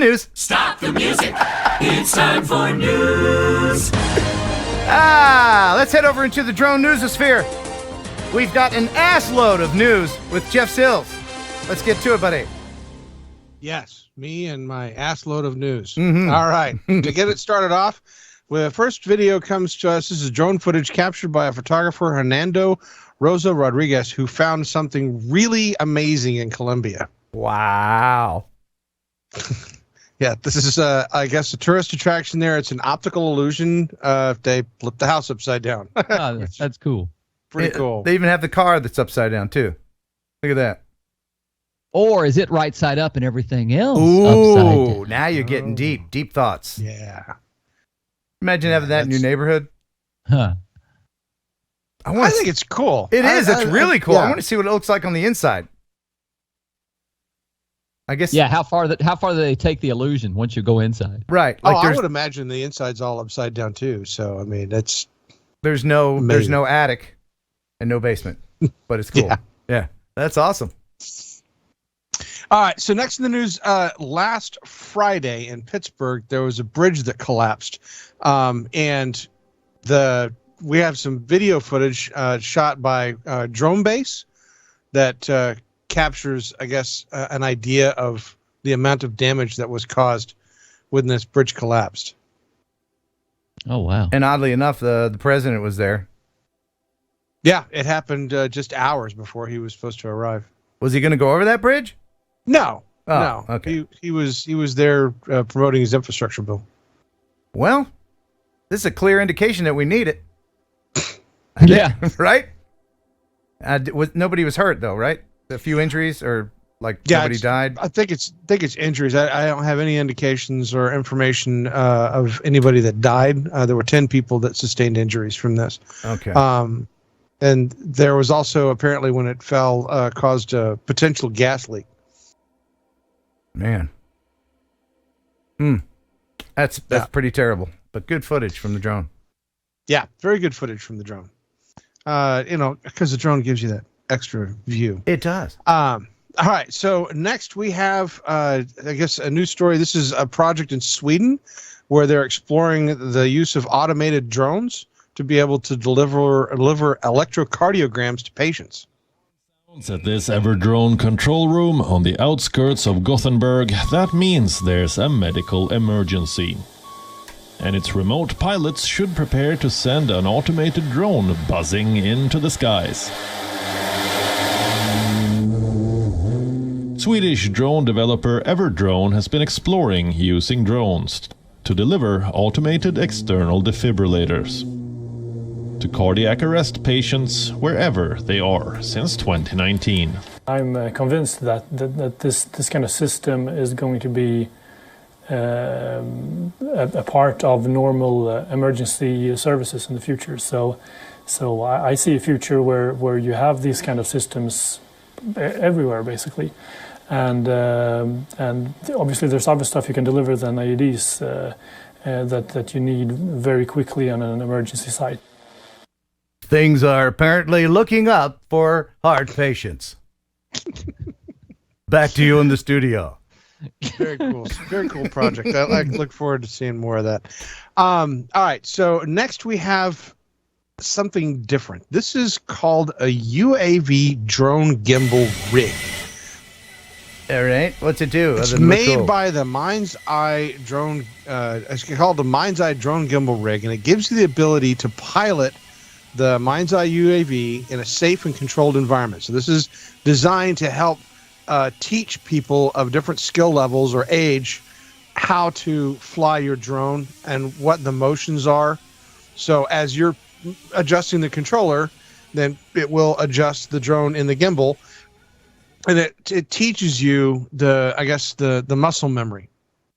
news. Stop the music. It's time for news. Let's head over into the drone newsosphere. We've got an ass load of news with Jeff Sills. Let's get to it, buddy. Yes, me and my ass load of news. Mm-hmm. All right, to get it started off, the first video comes to us. This is drone footage captured by a photographer, Hernando Rosa Rodriguez, who found something really amazing in Colombia. Wow. Yeah, this is, I guess, a tourist attraction there. It's an optical illusion. They flip the house upside down. Oh, that's cool. Pretty cool. They even have the car that's upside down, too. Look at that. Or is it right side up and everything else Ooh, upside down? now you're getting deep thoughts. Yeah. Imagine having that in your neighborhood. Huh. I think it's cool. It is. It's really cool. Yeah. I want to see what it looks like on the inside. I guess. Yeah, how far do they take the illusion once you go inside? Right. Like Like I would imagine the inside's all upside down too. So I mean, there's no attic and no basement, but it's cool. Yeah, that's awesome. All right. So next in the news, last Friday in Pittsburgh, there was a bridge that collapsed, and we have some video footage shot by Drone Base that captures, I guess, an idea of the amount of damage that was caused when this bridge collapsed. Oh wow! And oddly enough, the president was there. Yeah, it happened just hours before he was supposed to arrive. Was he going to go over that bridge? No, Oh, no. okay. He was there promoting his infrastructure bill. Well, this is a clear indication that we need it. Yeah. Right? Nobody was hurt though, right? A few injuries or nobody died? I think it's injuries. I don't have any indications or information of anybody that died. There were 10 people that sustained injuries from this. Okay. And there was also apparently when it fell caused a potential gas leak. Man. That's pretty terrible. But good footage from the drone. Yeah, very good footage from the drone. Because the drone gives you that extra view. It does. All right. So next we have, I guess, a new story. This is a project in Sweden where they're exploring the use of automated drones to be able to deliver electrocardiograms to patients. At this Everdrone control room on the outskirts of Gothenburg, that means there's a medical emergency. And its remote pilots should prepare to send an automated drone buzzing into the skies. Swedish drone developer Everdrone has been exploring using drones to deliver automated external defibrillators to cardiac arrest patients wherever they are since 2019. I'm convinced that this kind of system is going to be a part of normal emergency services in the future. So I see a future where you have these kind of systems everywhere, basically. And obviously there's other stuff you can deliver than IEDs that you need very quickly on an emergency site. Things are apparently looking up for heart patients. Back to you in the studio. Very cool. Very cool project. I look forward to seeing more of that. All right. So next we have something different. This is called a UAV drone gimbal rig. All right. What's it do? It's made by the Mind's Eye drone. It's called the Mind's Eye drone gimbal rig, and it gives you the ability to pilot the Mind's Eye UAV in a safe and controlled environment. So this is designed to help teach people of different skill levels or age how to fly your drone and what the motions are. So as you're adjusting the controller, then it will adjust the drone in the gimbal, and it teaches you the muscle memory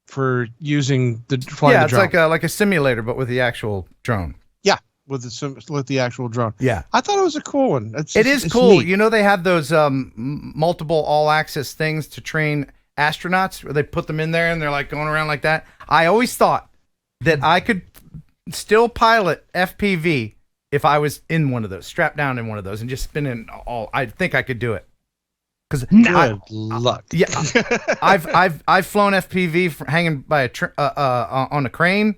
for using the flying the drone. It's like a simulator, but with the actual drone. Yeah, with the actual drone. Yeah, I thought it was a cool one. It's cool. Neat. You know, they have those multiple all-access things to train astronauts, where they put them in there and they're like going around like that. I always thought that I could still pilot FPV if I was in one of those, strapped down in one of those, and just spinning all. I think I could do it. Because Good luck. yeah, I've flown FPV hanging by on a crane,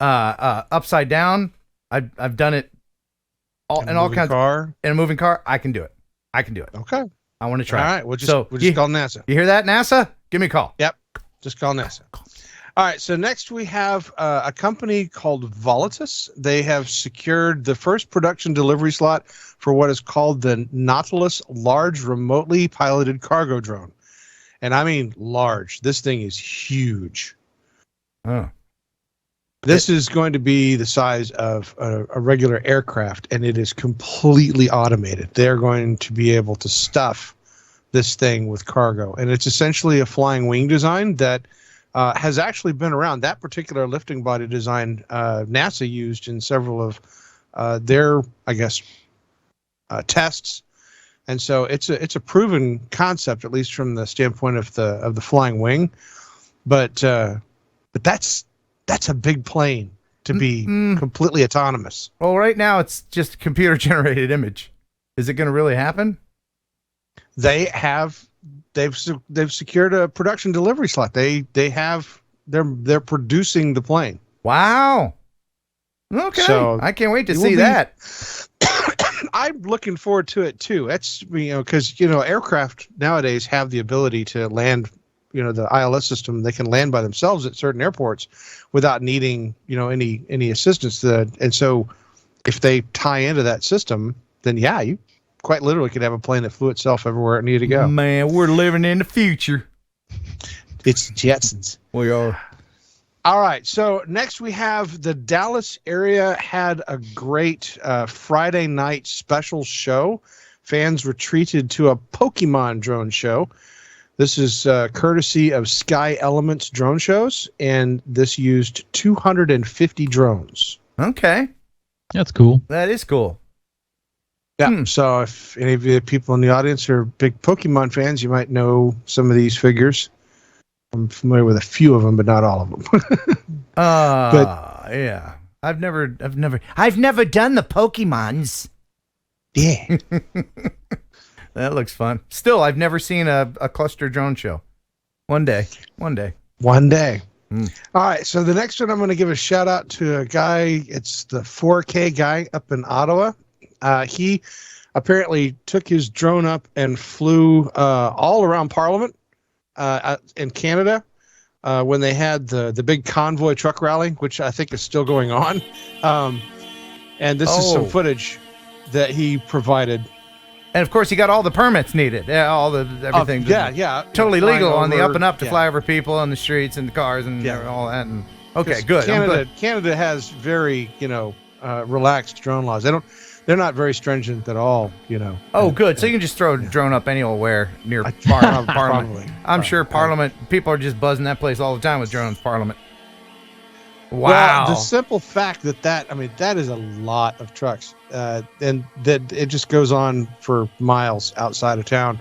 upside down. I've done it in all kinds in a moving car. I can do it. Okay. I want to try. All right. We'll just call NASA. You hear that, NASA? Give me a call. Yep. Just call NASA. All right. So next we have a company called Volatus. They have secured the first production delivery slot for what is called the Nautilus Large Remotely Piloted Cargo Drone. And I mean large. This thing is huge. Oh. This is going to be the size of a regular aircraft, and it is completely automated. They're going to be able to stuff this thing with cargo. And it's essentially a flying wing design that has actually been around. That particular lifting body design NASA used in several of their, I guess, tests. And so it's a proven concept, at least from the standpoint of the flying wing. But that's a big plane to be completely autonomous. Well, right now it's just a computer generated image. Is it going to really happen? They've secured a production delivery slot. They're producing the plane. Wow. Okay. So I can't wait to see that. I'm looking forward to it too. That's, because aircraft nowadays have the ability to land, the ILS system. They can land by themselves at certain airports without needing any assistance to that. And so if they tie into that system, then yeah, you quite literally could have a plane that flew itself everywhere it needed to go. Man, we're living in the future. It's Jetsons. We are. All right, so next we have the Dallas area had a great Friday night special show. Fans retreated to a Pokemon drone show. This is courtesy of Sky Elements drone shows, and this used 250 drones. Okay. That's cool. That is cool. Yeah, so if any of the people in the audience are big Pokemon fans, you might know some of these figures. I'm familiar with a few of them, but not all of them. Yeah. I've never done the Pokemons. Yeah. That looks fun. Still, I've never seen a cluster drone show. One day. One day. All right, so the next one I'm going to give a shout out to a guy. It's the 4K guy up in Ottawa. He apparently took his drone up and flew all around Parliament in Canada when they had the big convoy truck rally, which I think is still going on. And this is some footage that he provided. And of course, he got all the permits needed. Everything. Yeah. Totally legal on the up and up to fly over people on the streets and the cars and all that. And, okay, good. Canada has very, relaxed drone laws. They're not very stringent at all, Oh, good. So you can just throw a drone up anywhere near Parliament. Probably. I'm sure Parliament, people are just buzzing that place all the time with drones, Parliament. Wow. Well, the simple fact that is a lot of trucks. And that it just goes on for miles outside of town.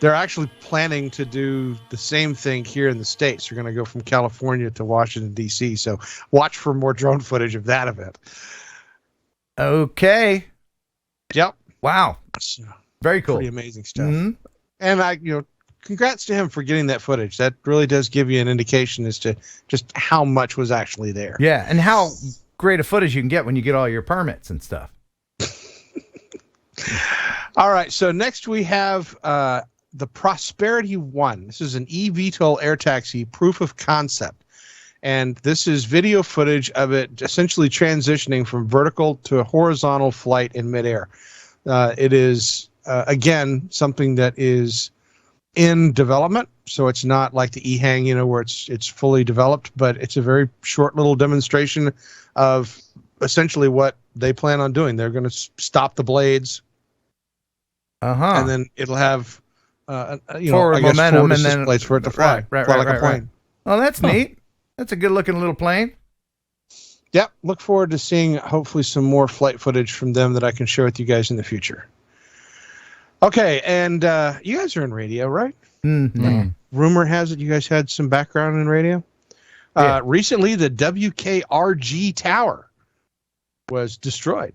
They're actually planning to do the same thing here in the States. They're going to go from California to Washington, D.C. So watch for more drone footage of that event. Okay. Yep. Wow. Very cool. Pretty amazing stuff. Mm-hmm. And congrats to him for getting that footage. That really does give you an indication as to just how much was actually there. Yeah, and how great a footage you can get when you get all your permits and stuff. All right, so next we have the Prosperity 1. This is an eVTOL air taxi proof of concept. And this is video footage of it essentially transitioning from vertical to a horizontal flight in midair. It is, again, something that is in development. So it's not like the E-Hang, where it's fully developed, but it's a very short little demonstration of essentially what they plan on doing. They're going to stop the blades. And then it'll have, forward momentum and then blades for it to fly. Right, like a plane. Oh, that's neat. That's a good looking little plane. Yep. Look forward to seeing hopefully some more flight footage from them that I can share with you guys in the future. Okay. And you guys are in radio, right? Mm-hmm. Rumor has it you guys had some background in radio. Recently, the WKRG tower was destroyed.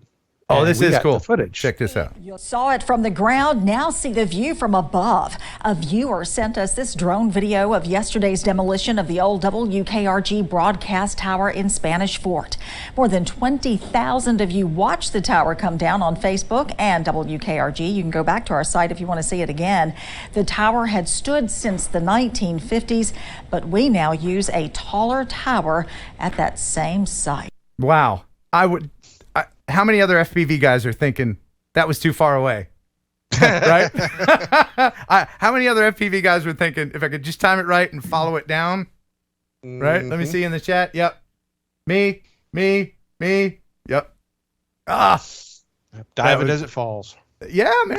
Oh, And this we is got cool. the footage. Check this out. You saw it from the ground, now see the view from above. A viewer sent us this drone video of yesterday's demolition of the old WKRG broadcast tower in Spanish Fort. More than 20,000 of you watched the tower come down on Facebook and WKRG. You can go back to our site if you want to see it again. The tower had stood since the 1950s, but we now use a taller tower at that same site. Wow. How many other FPV guys are thinking that was too far away? Right? How many other FPV guys were thinking if I could just time it right and follow it down? Right? Let me see in the chat. Yep. Me. Yep. Dive it as it falls. Yeah, man.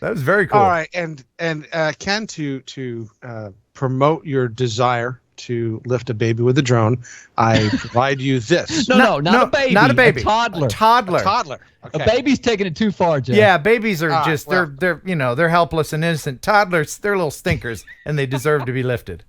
That was very cool. All right, and Ken, to promote your desire to lift a baby with a drone, I provide you this. No, not a baby. Not a baby. A toddler. A toddler. A toddler. Okay. A baby's taking it too far, Jeff. Yeah, babies are just well. they're helpless and innocent. Toddlers, they're little stinkers and they deserve to be lifted.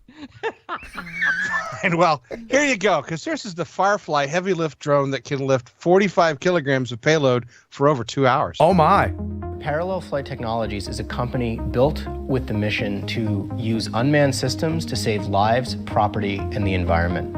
And well, here you go, because this is the Firefly heavy lift drone that can lift 45 kilograms of payload for over 2 hours. Oh my. Parallel Flight Technologies is a company built with the mission to use unmanned systems to save lives, property, and the environment.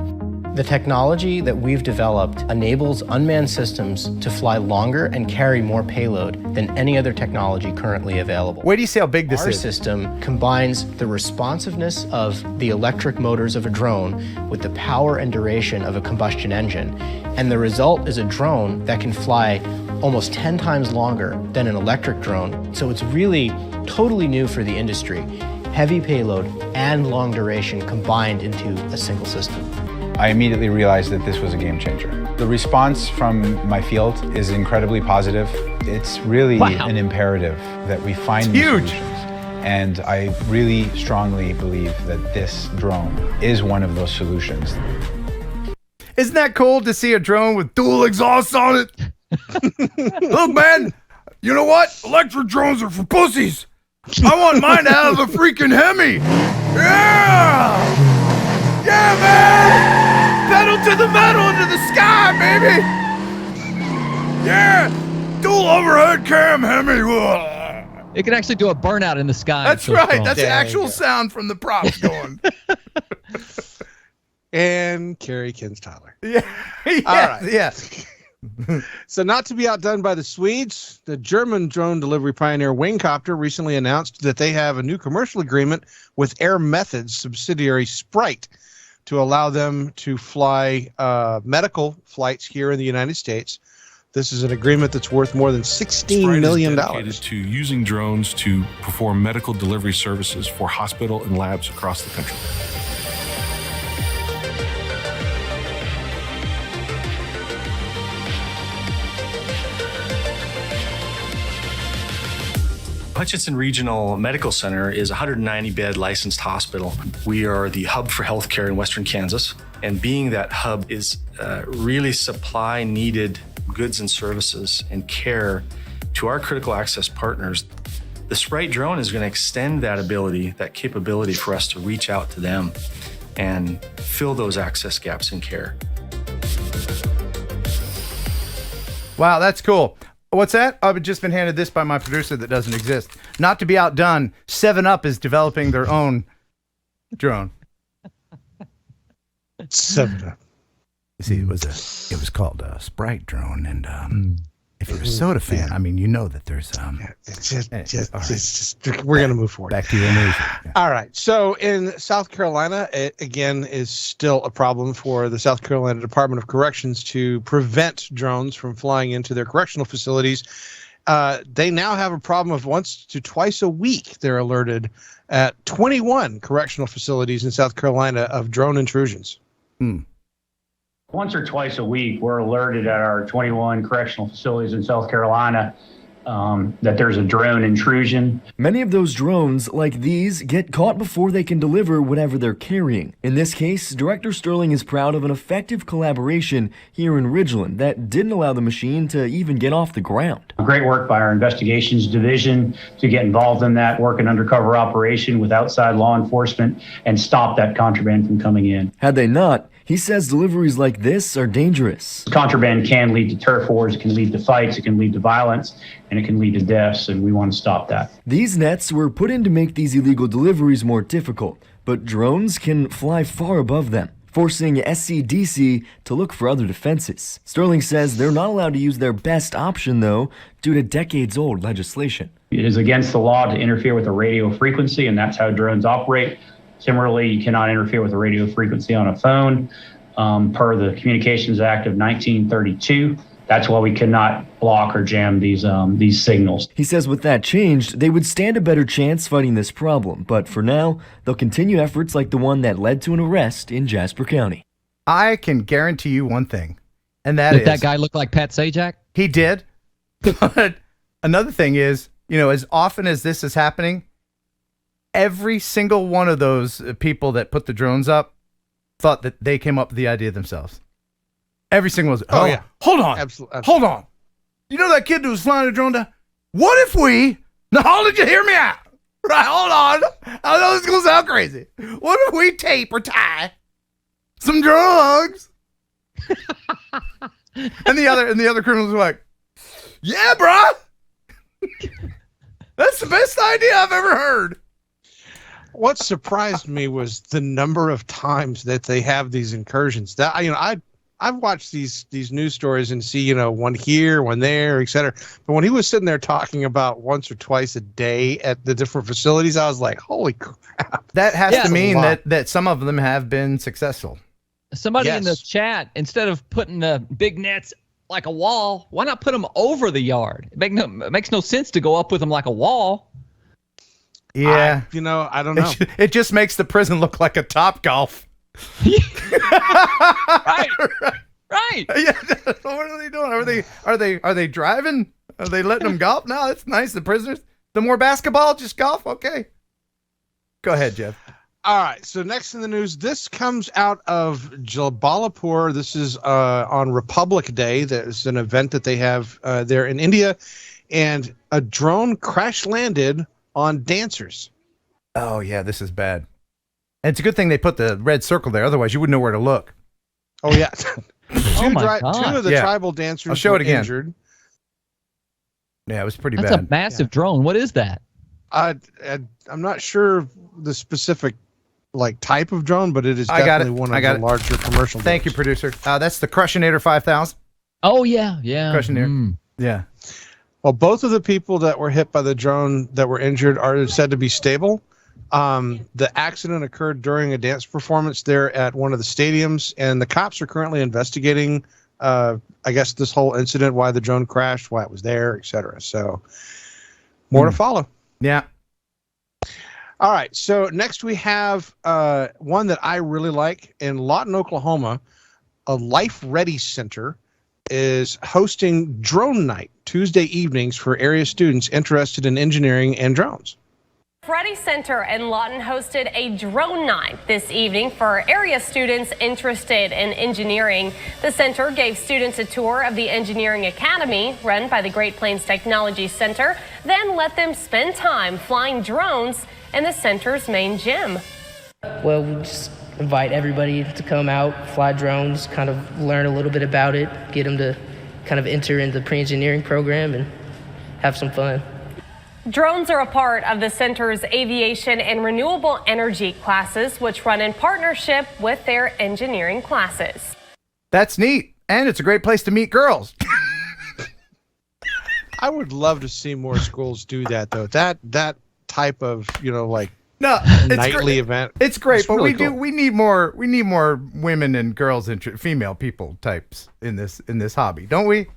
The technology that we've developed enables unmanned systems to fly longer and carry more payload than any other technology currently available. Wait do you see how big this Our is? system combines the responsiveness of the electric motors of a drone with the power and duration of a combustion engine, and the result is a drone that can fly almost 10 times longer than an electric drone. So it's really totally new for the industry. Heavy payload and long duration combined into a single system. I immediately realized that this was a game changer. The response from my field is incredibly positive. It's really an imperative that we find new huge. solutions. And I really strongly believe that this drone is one of those solutions. Isn't that cool to see a drone with dual exhausts on it? Look, man, you know what? Electric drones are for pussies. I want mine to have a freaking Hemi. Yeah! Yeah, man! Pedal to the metal into the sky, baby! Yeah! Dual overhead cam Hemi. It can actually do a burnout in the sky. That's It's so right. strong. That's the actual sound from the props going. And Carrie Ken's toddler. Yeah. Yeah. All right. Yeah. So not to be outdone by the Swedes, the German drone delivery pioneer Waynecopter recently announced that they have a new commercial agreement with Air Methods subsidiary Sprite to allow them to fly medical flights here in the United States. This is an agreement that's worth more than $16 million. Sprite is dedicated to using drones to perform medical delivery services for hospital and labs across the country. Hutchinson Regional Medical Center is a 190-bed licensed hospital. We are the hub for healthcare in Western Kansas, and being that hub is really supply needed goods and services and care to our critical access partners. The Sprite drone is going to extend that ability, that capability for us to reach out to them and fill those access gaps in care. Wow, that's cool. What's that? I've just been handed this by my producer that doesn't exist. Not to be outdone, 7-Up is developing their own drone. 7-Up. You see, it was called a Sprite drone, and if you're a soda fan, I mean, you know that there's We're gonna move forward. Back to your news. Yeah. All right. So in South Carolina, it again is still a problem for the South Carolina Department of Corrections to prevent drones from flying into their correctional facilities. They now have a problem of once to twice a week. They're alerted at 21 correctional facilities in South Carolina of drone intrusions. Once or twice a week, we're alerted at our 21 correctional facilities in South Carolina that there's a drone intrusion. Many of those drones, like these, get caught before they can deliver whatever they're carrying. In this case, Director Sterling is proud of an effective collaboration here in Ridgeland that didn't allow the machine to even get off the ground. Great work by our investigations division to get involved in that, work an undercover operation with outside law enforcement and stop that contraband from coming in. Had they not, He says deliveries like this are dangerous. Contraband can lead to turf wars, it can lead to fights, it can lead to violence, and it can lead to deaths, and we want to stop that. These nets were put in to make these illegal deliveries more difficult, but drones can fly far above them, forcing SCDC to look for other defenses. Sterling says they're not allowed to use their best option, though, due to decades-old legislation. It is against the law to interfere with a radio frequency, and that's how drones operate. Similarly, you cannot interfere with a radio frequency on a phone per the Communications Act of 1932. That's why we cannot block or jam these signals. He says with that changed, they would stand a better chance fighting this problem. But for now, they'll continue efforts like the one that led to an arrest in Jasper County. I can guarantee you one thing, and that is... Did that guy look like Pat Sajak? He did. But another thing is, as often as this is happening, every single one of those people that put the drones up thought that they came up with the idea themselves. Every single one. Oh, yeah. Hold on. Absolutely. Hold on. You know that kid who was flying a drone down? What if we... Now, hold did you hear me out? Right, hold on. I know this is going to sound crazy. What if we tape or tie some drugs? and the other criminals were like, yeah, bruh. That's the best idea I've ever heard. What surprised me was the number of times that they have these incursions. That I've watched these news stories and see one here, one there, etc. But when he was sitting there talking about once or twice a day at the different facilities, I was like, "Holy crap!" That has to mean that some of them have been successful. Somebody in the chat, instead of putting the big nets like a wall, why not put them over the yard? It makes no sense to go up with them like a wall. Yeah, I don't know. It just makes the prison look like a Topgolf. Right. Yeah. What are they doing? Are they driving? Are they letting them golf? No, that's nice. The prisoners. The more basketball, just golf. Okay. Go ahead, Jeff. All right. So next in the news, this comes out of Jabalpur. This is on Republic Day. There's an event that they have there in India, and a drone crash landed on dancers. Oh yeah, this is bad. And it's a good thing they put the red circle there. Otherwise, you wouldn't know where to look. Oh yeah. Oh my God. Two of the tribal dancers I'll show it again. injured. Yeah, it was pretty That's bad. a massive drone. What is that? I'm not sure the specific type of drone, but it is definitely one of the larger commercial. Thank you, producer. That's the Crushinator 5000. Oh yeah. Crushinator. Yeah. Well, both of the people that were hit by the drone that were injured are said to be stable. The accident occurred during a dance performance there at one of the stadiums, and the cops are currently investigating, I guess, this whole incident, why the drone crashed, why it was there, etc. So, more to follow. Yeah. All right. So next we have one that I really like in Lawton, Oklahoma. A Life Ready Center is hosting drone night Tuesday evenings for area students interested in engineering and drones. Ready Center in Lawton hosted a drone night this evening for area students interested in engineering. The center gave students a tour of the Engineering Academy run by the Great Plains Technology Center, then let them spend time flying drones in the center's main gym. Well, we just invite everybody to come out, fly drones, kind of learn a little bit about it, get them to kind of enter in the pre-engineering program and have some fun. Drones are a part of the center's aviation and renewable energy classes, which run in partnership with their engineering classes. That's neat. And it's a great place to meet girls. I would love to see more schools do that, though. That type of, nightly event. It's great, It's but really we cool. we need more women and girls female people types in this hobby, don't we?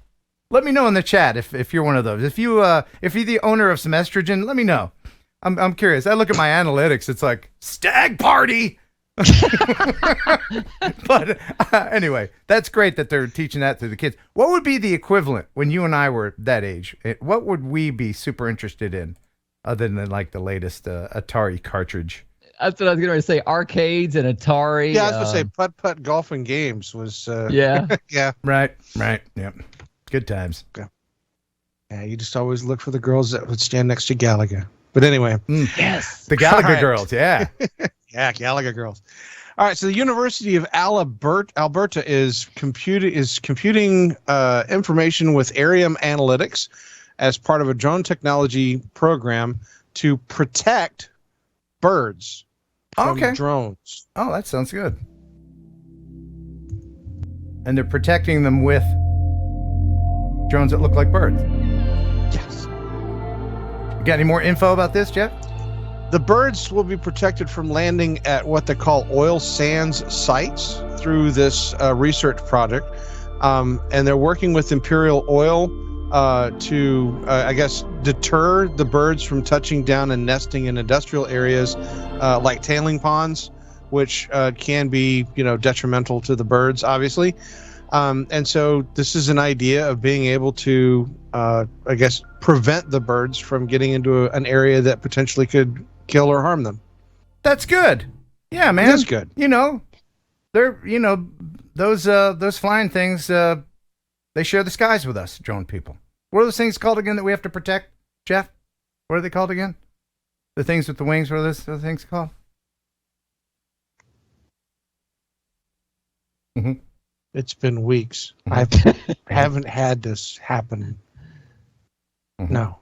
Let me know in the chat if you're one of those. If you're the owner of some estrogen, let me know. I'm curious. I look at my analytics. It's like stag party. But anyway, that's great that they're teaching that to the kids. What would be the equivalent when you and I were that age? What would we be super interested in, other than the latest Atari cartridge? That's what I was going to say. Arcades and Atari. Yeah, I was going to say putt golf and games was. Yeah. Yeah. Right. Yep. Good times. Yeah, you just always look for the girls that would stand next to Gallagher. But anyway. Yes. The Gallagher All right. girls, yeah. Yeah, Gallagher girls. All right, so the University of Alberta is computing information with Arium Analytics as part of a drone technology program to protect birds from drones. Oh, that sounds good. And they're protecting them with drones that look like birds. Yes. You got any more info about this, Jeff? The birds will be protected from landing at what they call oil sands sites through this research project. And they're working with Imperial Oil to, I guess, deter the birds from touching down and nesting in industrial areas like tailing ponds, which can be, detrimental to the birds, obviously. And so this is an idea of being able to, I guess, prevent the birds from getting into an area that potentially could kill or harm them. That's good. Yeah, man. That's good. They're, those flying things, they share the skies with us, drone people. What are those things called again that we have to protect, Jeff? What are they called again? The things with the wings, what are those things called? Mm-hmm. It's been weeks. I haven't had this happen. Mm-hmm. No.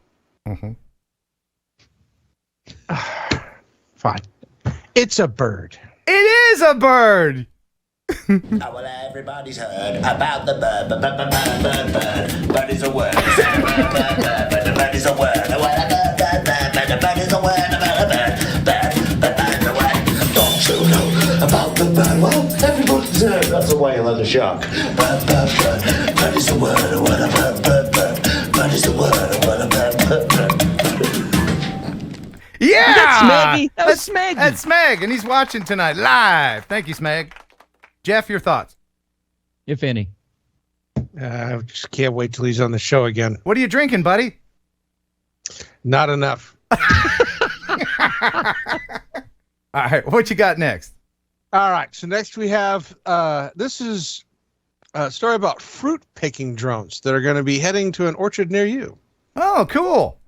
Mm-hmm. Fine. It's a bird. It is a bird. Oh, well, everybody's heard about the bird. Bird is a word. Bird is a word. Bird is a word. Bird is a word. Don't you know about the bird? Well, everybody's heard. That's a whale and a shark. Bird is a word. Bird is a word. Yeah! That's Smeggy. That was Smeggy. That's Smeg, and he's watching tonight live. Thank you, Smeg. Jeff, your thoughts? If any. I just can't wait till he's on the show again. What are you drinking, buddy? Not enough. All right, what you got next? All right, so next we have, this is a story about fruit picking drones that are going to be heading to an orchard near you. Oh, cool.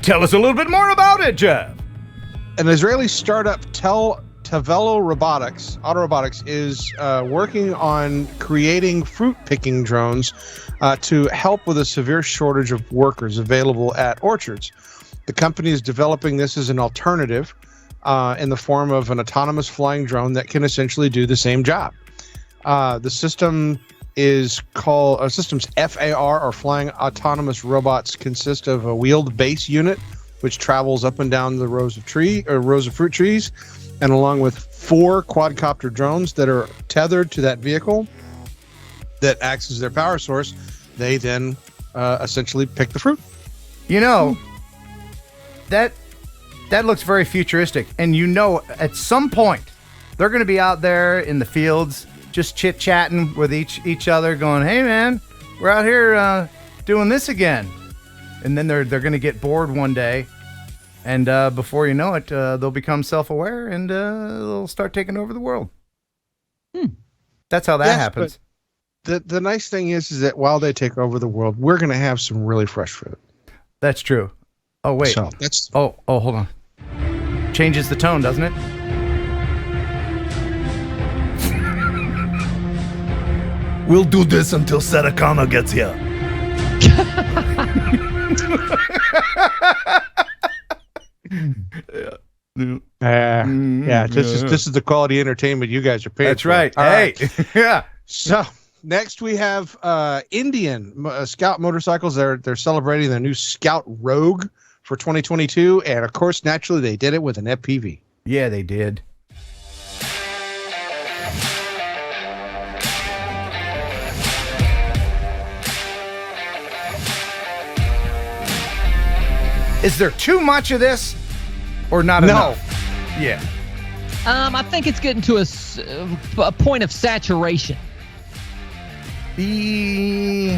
Tell us a little bit more about it, Jeff. An Israeli startup, Tavelo Robotics is working on creating fruit picking drones to help with a severe shortage of workers available at orchards. The company is developing this as an alternative in the form of an autonomous flying drone that can essentially do the same job. The system is called Systems FAR, or Flying Autonomous Robots, consist of a wheeled base unit which travels up and down the rows of fruit trees, and along with 4 quadcopter drones that are tethered to that vehicle that acts as their power source. They then essentially pick the fruit. That looks very futuristic, and at some point they're going to be out there in the fields just chit-chatting with each other, going, hey man, we're out here doing this again. And then they're going to get bored one day, and before you know it, they'll become self-aware, and they'll start taking over the world. That's how that happens. The nice thing is that while they take over the world, we're going to have some really fresh fruit. That's true. Oh, wait. So that's... Oh, hold on. Changes the tone, doesn't it? We'll do this until Satakana gets here. This is the quality entertainment you guys are paying. That's for. right. All right. Yeah. So next we have Indian Scout motorcycles. They're celebrating their new Scout Rogue for 2022, and of course, naturally, they did it with an FPV. Yeah, they did. Is there too much of this, or not enough? Yeah. I think it's getting to a point of saturation. Maybe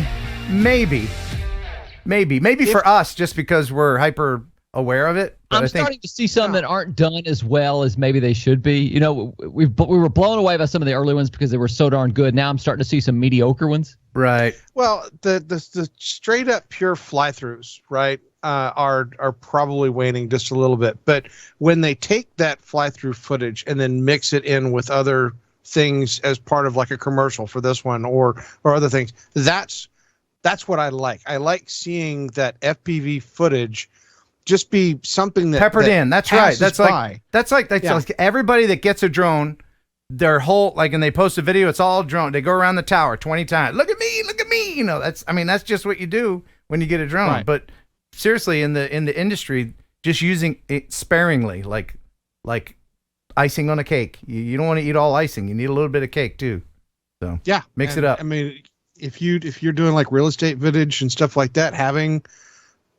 for us, just because we're hyper aware of it. But I'm starting to see some that aren't done as well as maybe they should be. We were blown away by some of the early ones because they were so darn good. Now I'm starting to see some mediocre ones. Right. Well, the straight up pure fly-throughs, right, are probably waning just a little bit. But when they take that fly-through footage and then mix it in with other things as part of like a commercial for this one or other things, that's what I like. I like seeing that FPV footage just be something that peppered in. That's right. That's like everybody that gets a drone, their whole and they post a video, it's all drone. They go around the tower 20 times. Look at me, look at me. You know, that's just what you do when you get a drone. Right. But seriously, in the industry, just using it sparingly, like icing on a cake. You don't want to eat all icing. You need a little bit of cake too. So yeah, mix it up. I mean, if you're doing like real estate footage and stuff like that, having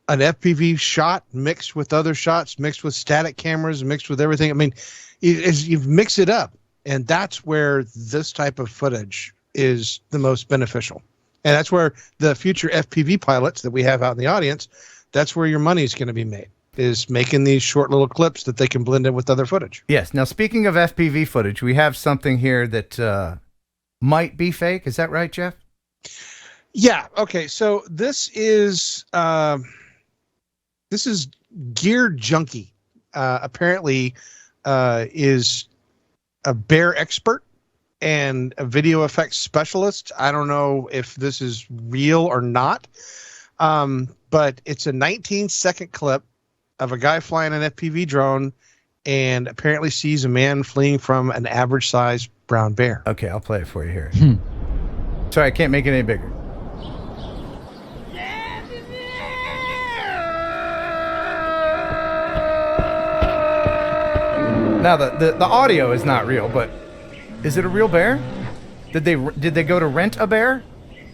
an FPV shot mixed with other shots, mixed with static cameras, mixed with everything. I mean, you've mixed it up, and that's where this type of footage is the most beneficial. And that's where the future FPV pilots that we have out in the audience, that's where your money is going to be made, is making these short little clips that they can blend in with other footage. Yes. Now, speaking of FPV footage, we have something here that might be fake. Is that right, Jeff? Yeah. Okay. So this is Gear Junkie. Apparently, is a bear expert and a video effects specialist. I don't know if this is real or not, but it's a 19-second clip of a guy flying an FPV drone and apparently sees a man fleeing from an average-sized brown bear. Okay, I'll play it for you here. Sorry, I can't make it any bigger. Now the audio is not real, but is it a real bear? Did they go to rent a bear?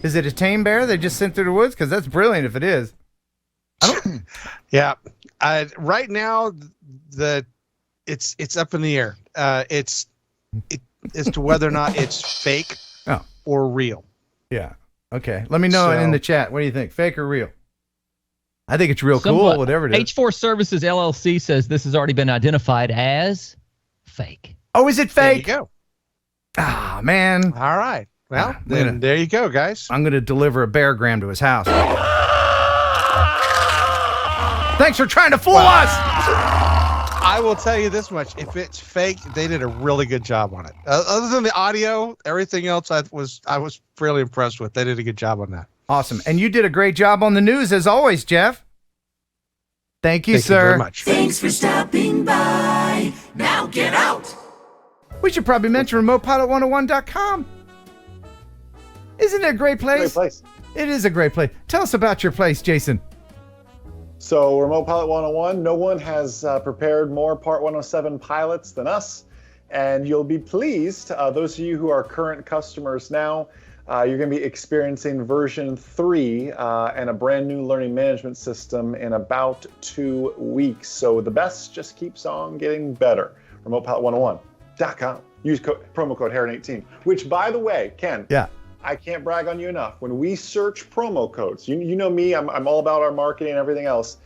Is it a tame bear they just sent through the woods? Because that's brilliant if it is. Yeah, right now it's up in the air. It's as to whether or not it's fake or real. Yeah. Okay. Let me know in the chat. What do you think? Fake or real? I think it's real cool, whatever it is. H4 Services LLC says this has already been identified as fake. Oh, is it fake? There you go. Ah, man. All right. Well, then there you go, guys. I'm going to deliver a beargram to his house. Thanks for trying to fool us. I will tell you this much. If it's fake, they did a really good job on it. Other than the audio, everything else I was fairly impressed with. They did a good job on that. Awesome. And you did a great job on the news, as always, Jeff. Thank you, sir. Thank you very much. Thanks for stopping by. Now get out. We should probably mention remotepilot101.com. Isn't it a great place? Great place. It is a great place. Tell us about your place, Jason. So, Remote Pilot 101, no one has prepared more Part 107 pilots than us. And you'll be pleased, those of you who are current customers now, you're going to be experiencing version 3 and a brand new learning management system in about 2 weeks. So the best just keeps on getting better. RemotePilot101.com. Use promo code Heron18, which, by the way, Ken, I can't brag on you enough. When we search promo codes, you know me, I'm all about our marketing and everything else.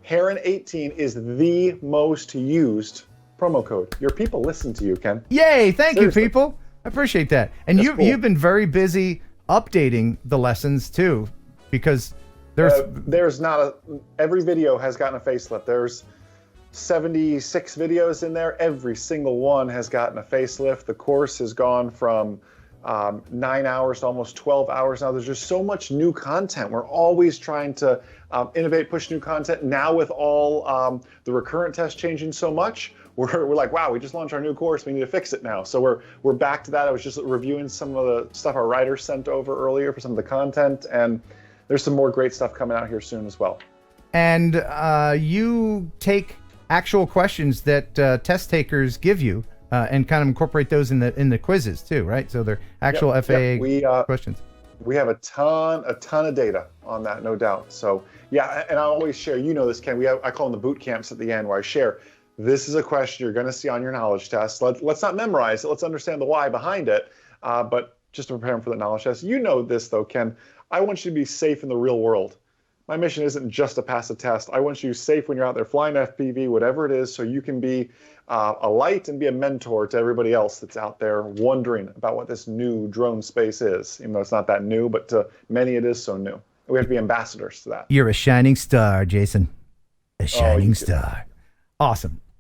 Heron18 is the most used promo code. Your people listen to you, Ken. Yay! Thank you, people. I appreciate that. And you've been very busy updating the lessons too, because there's not every video has gotten a facelift. There's 76 videos in there. Every single one has gotten a facelift. The course has gone from 9 hours to almost 12 hours now. There's just so much new content. We're always trying to innovate, push new content. Now with all the recurrent tests changing so much, we're like, wow, we just launched our new course. We need to fix it now. So we're back to that. I was just reviewing some of the stuff our writers sent over earlier for some of the content, and there's some more great stuff coming out here soon as well. And you take actual questions that test takers give you and kind of incorporate those in the quizzes too, right? So they're actual FAA questions. We have a ton of data on that, no doubt. So yeah, and I always share, you know this, Ken, I call them the boot camps at the end, where I share, this is a question you're going to see on your knowledge test. Let's not memorize it. Let's understand the why behind it. But just to prepare them for the knowledge test. You know this though, Ken. I want you to be safe in the real world. My mission isn't just to pass a test. I want you safe when you're out there flying FPV, whatever it is, so you can be a light and be a mentor to everybody else that's out there wondering about what this new drone space is. Even though it's not that new, but to many it is so new. We have to be ambassadors to that. You're a shining star, Jason. A shining star. Awesome.